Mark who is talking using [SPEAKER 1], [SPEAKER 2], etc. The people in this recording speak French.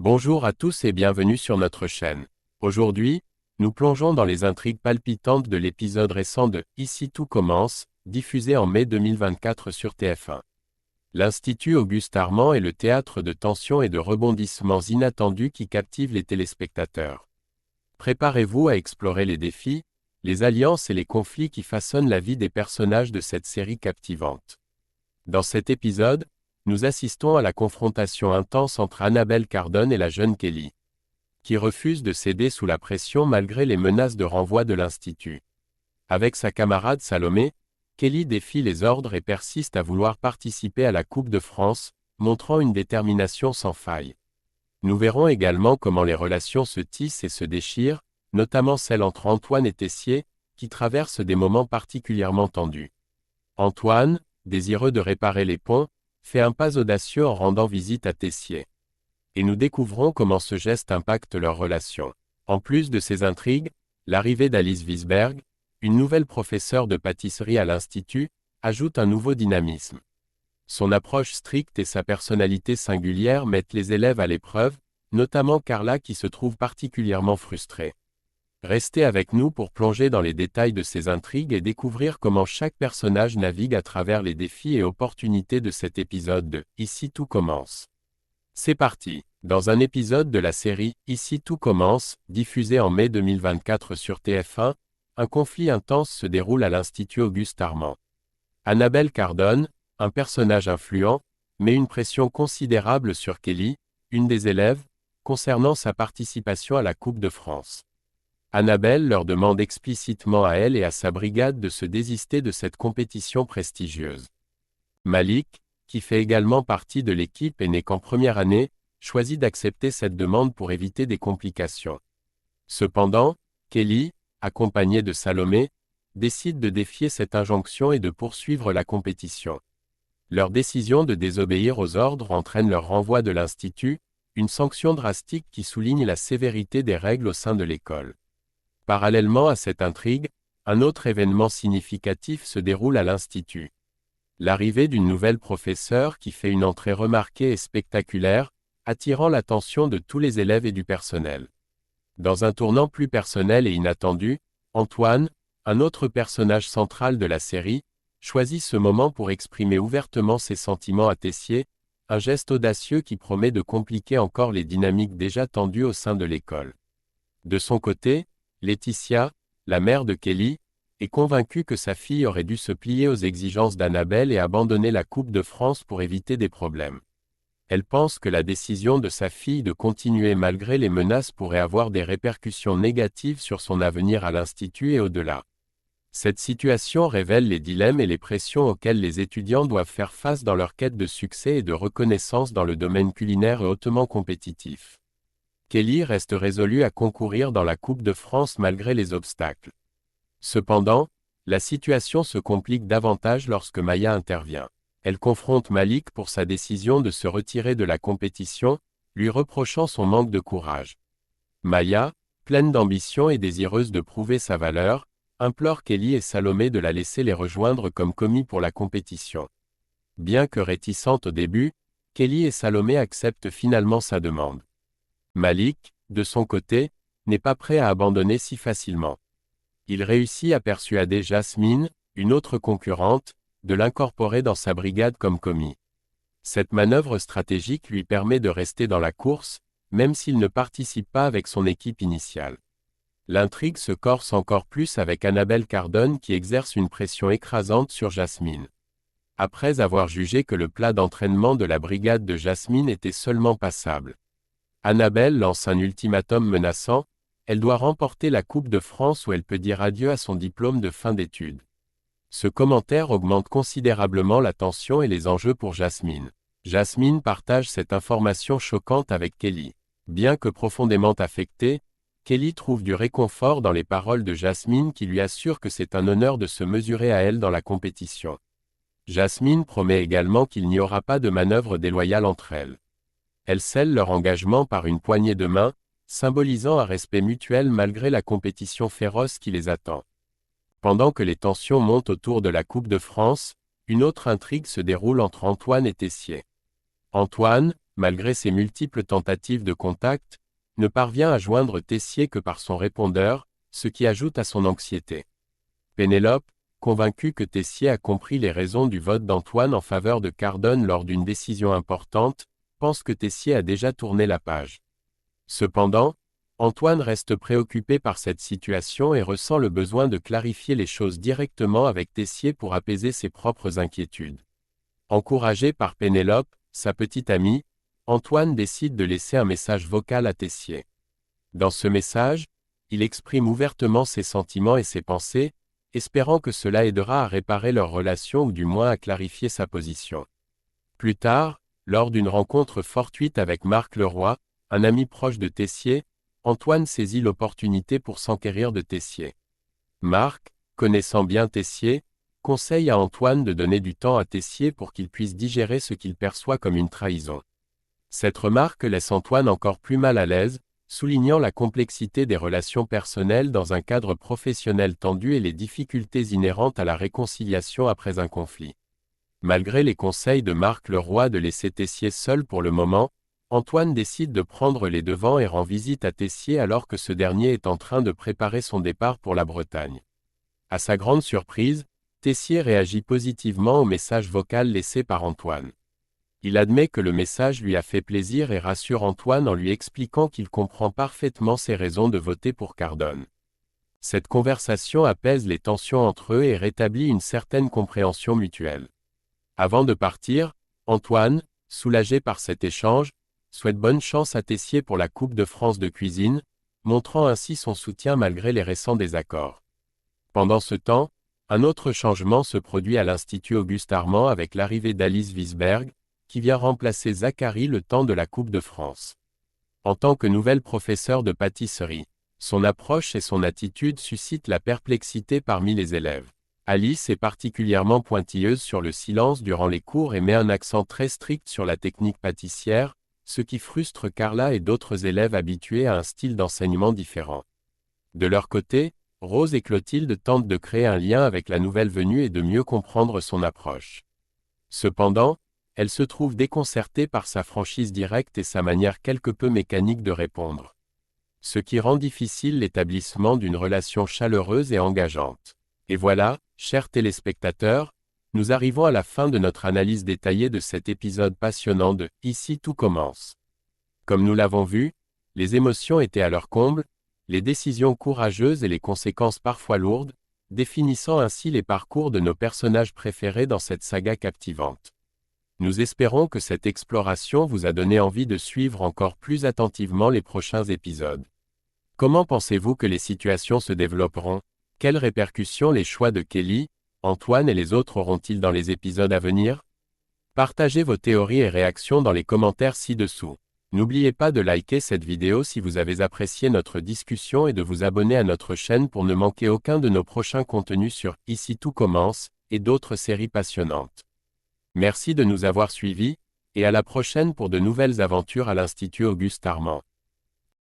[SPEAKER 1] Bonjour à tous et bienvenue sur notre chaîne. Aujourd'hui, nous plongeons dans les intrigues palpitantes de l'épisode récent de Ici tout commence, diffusé en mai 2024 sur TF1. L'Institut Auguste Armand est le théâtre de tensions et de rebondissements inattendus qui captivent les téléspectateurs. Préparez-vous à explorer les défis, les alliances et les conflits qui façonnent la vie des personnages de cette série captivante. Dans cet épisode, nous assistons à la confrontation intense entre Annabelle Cardone et la jeune Kelly, qui refuse de céder sous la pression malgré les menaces de renvoi de l'Institut. Avec sa camarade Salomé, Kelly défie les ordres et persiste à vouloir participer à la Coupe de France, montrant une détermination sans faille. Nous verrons également comment les relations se tissent et se déchirent, notamment celle entre Antoine et Tessier, qui traversent des moments particulièrement tendus. Antoine, désireux de réparer les ponts, fait un pas audacieux en rendant visite à Tessier. Et nous découvrons comment ce geste impacte leur relation. En plus de ces intrigues, l'arrivée d'Alice Wiesberg, une nouvelle professeure de pâtisserie à l'Institut, ajoute un nouveau dynamisme. Son approche stricte et sa personnalité singulière mettent les élèves à l'épreuve, notamment Carla qui se trouve particulièrement frustrée. Restez avec nous pour plonger dans les détails de ces intrigues et découvrir comment chaque personnage navigue à travers les défis et opportunités de cet épisode de Ici tout commence. C'est parti. Dans un épisode de la série Ici tout commence, diffusé en mai 2024 sur TF1, un conflit intense se déroule à l'Institut Auguste Armand. Annabelle Cardone, un personnage influent, met une pression considérable sur Kelly, une des élèves, concernant sa participation à la Coupe de France. Annabelle leur demande explicitement à elle et à sa brigade de se désister de cette compétition prestigieuse. Malik, qui fait également partie de l'équipe et n'est qu'en première année, choisit d'accepter cette demande pour éviter des complications. Cependant, Kelly, accompagnée de Salomé, décide de défier cette injonction et de poursuivre la compétition. Leur décision de désobéir aux ordres entraîne leur renvoi de l'Institut, une sanction drastique qui souligne la sévérité des règles au sein de l'école. Parallèlement à cette intrigue, un autre événement significatif se déroule à l'Institut. L'arrivée d'une nouvelle professeure qui fait une entrée remarquée et spectaculaire, attirant l'attention de tous les élèves et du personnel. Dans un tournant plus personnel et inattendu, Antoine, un autre personnage central de la série, choisit ce moment pour exprimer ouvertement ses sentiments à Tessier, un geste audacieux qui promet de compliquer encore les dynamiques déjà tendues au sein de l'école. De son côté, Laetitia, la mère de Kelly, est convaincue que sa fille aurait dû se plier aux exigences d'Annabelle et abandonner la Coupe de France pour éviter des problèmes. Elle pense que la décision de sa fille de continuer malgré les menaces pourrait avoir des répercussions négatives sur son avenir à l'Institut et au-delà. Cette situation révèle les dilemmes et les pressions auxquels les étudiants doivent faire face dans leur quête de succès et de reconnaissance dans le domaine culinaire et hautement compétitif. Kelly reste résolue à concourir dans la Coupe de France malgré les obstacles. Cependant, la situation se complique davantage lorsque Maya intervient. Elle confronte Malik pour sa décision de se retirer de la compétition, lui reprochant son manque de courage. Maya, pleine d'ambition et désireuse de prouver sa valeur, implore Kelly et Salomé de la laisser les rejoindre comme commis pour la compétition. Bien que réticente au début, Kelly et Salomé acceptent finalement sa demande. Malik, de son côté, n'est pas prêt à abandonner si facilement. Il réussit à persuader Jasmine, une autre concurrente, de l'incorporer dans sa brigade comme commis. Cette manœuvre stratégique lui permet de rester dans la course, même s'il ne participe pas avec son équipe initiale. L'intrigue se corse encore plus avec Annabelle Cardone qui exerce une pression écrasante sur Jasmine. Après avoir jugé que le plat d'entraînement de la brigade de Jasmine était seulement passable, Annabelle lance un ultimatum menaçant, elle doit remporter la Coupe de France ou elle peut dire adieu à son diplôme de fin d'études. Ce commentaire augmente considérablement la tension et les enjeux pour Jasmine. Jasmine partage cette information choquante avec Kelly. Bien que profondément affectée, Kelly trouve du réconfort dans les paroles de Jasmine qui lui assure que c'est un honneur de se mesurer à elle dans la compétition. Jasmine promet également qu'il n'y aura pas de manœuvre déloyale entre elles. Elles scellent leur engagement par une poignée de main, symbolisant un respect mutuel malgré la compétition féroce qui les attend. Pendant que les tensions montent autour de la Coupe de France, une autre intrigue se déroule entre Antoine et Tessier. Antoine, malgré ses multiples tentatives de contact, ne parvient à joindre Tessier que par son répondeur, ce qui ajoute à son anxiété. Pénélope, convaincue que Tessier a compris les raisons du vote d'Antoine en faveur de Cardone lors d'une décision importante, pense que Tessier a déjà tourné la page. Cependant, Antoine reste préoccupé par cette situation et ressent le besoin de clarifier les choses directement avec Tessier pour apaiser ses propres inquiétudes. Encouragé par Pénélope, sa petite amie, Antoine décide de laisser un message vocal à Tessier. Dans ce message, il exprime ouvertement ses sentiments et ses pensées, espérant que cela aidera à réparer leur relation ou du moins à clarifier sa position. Plus tard, lors d'une rencontre fortuite avec Marc Leroy, un ami proche de Tessier, Antoine saisit l'opportunité pour s'enquérir de Tessier. Marc, connaissant bien Tessier, conseille à Antoine de donner du temps à Tessier pour qu'il puisse digérer ce qu'il perçoit comme une trahison. Cette remarque laisse Antoine encore plus mal à l'aise, soulignant la complexité des relations personnelles dans un cadre professionnel tendu et les difficultés inhérentes à la réconciliation après un conflit. Malgré les conseils de Marc Leroy de laisser Tessier seul pour le moment, Antoine décide de prendre les devants et rend visite à Tessier alors que ce dernier est en train de préparer son départ pour la Bretagne. À sa grande surprise, Tessier réagit positivement au message vocal laissé par Antoine. Il admet que le message lui a fait plaisir et rassure Antoine en lui expliquant qu'il comprend parfaitement ses raisons de voter pour Cardone. Cette conversation apaise les tensions entre eux et rétablit une certaine compréhension mutuelle. Avant de partir, Antoine, soulagé par cet échange, souhaite bonne chance à Tessier pour la Coupe de France de cuisine, montrant ainsi son soutien malgré les récents désaccords. Pendant ce temps, un autre changement se produit à l'Institut Auguste Armand avec l'arrivée d'Alice Wiesberg, qui vient remplacer Zachary le temps de la Coupe de France. En tant que nouvelle professeure de pâtisserie, son approche et son attitude suscitent la perplexité parmi les élèves. Alice est particulièrement pointilleuse sur le silence durant les cours et met un accent très strict sur la technique pâtissière, ce qui frustre Carla et d'autres élèves habitués à un style d'enseignement différent. De leur côté, Rose et Clotilde tentent de créer un lien avec la nouvelle venue et de mieux comprendre son approche. Cependant, elle se trouve déconcertée par sa franchise directe et sa manière quelque peu mécanique de répondre. Ce qui rend difficile l'établissement d'une relation chaleureuse et engageante. Et voilà, chers téléspectateurs, nous arrivons à la fin de notre analyse détaillée de cet épisode passionnant de « Ici tout commence ». Comme nous l'avons vu, les émotions étaient à leur comble, les décisions courageuses et les conséquences parfois lourdes, définissant ainsi les parcours de nos personnages préférés dans cette saga captivante. Nous espérons que cette exploration vous a donné envie de suivre encore plus attentivement les prochains épisodes. Comment pensez-vous que les situations se développeront? Quelles répercussions les choix de Kelly, Antoine et les autres auront-ils dans les épisodes à venir? Partagez vos théories et réactions dans les commentaires ci-dessous. N'oubliez pas de liker cette vidéo si vous avez apprécié notre discussion et de vous abonner à notre chaîne pour ne manquer aucun de nos prochains contenus sur « Ici tout commence » et d'autres séries passionnantes. Merci de nous avoir suivis, et à la prochaine pour de nouvelles aventures à l'Institut Auguste Armand.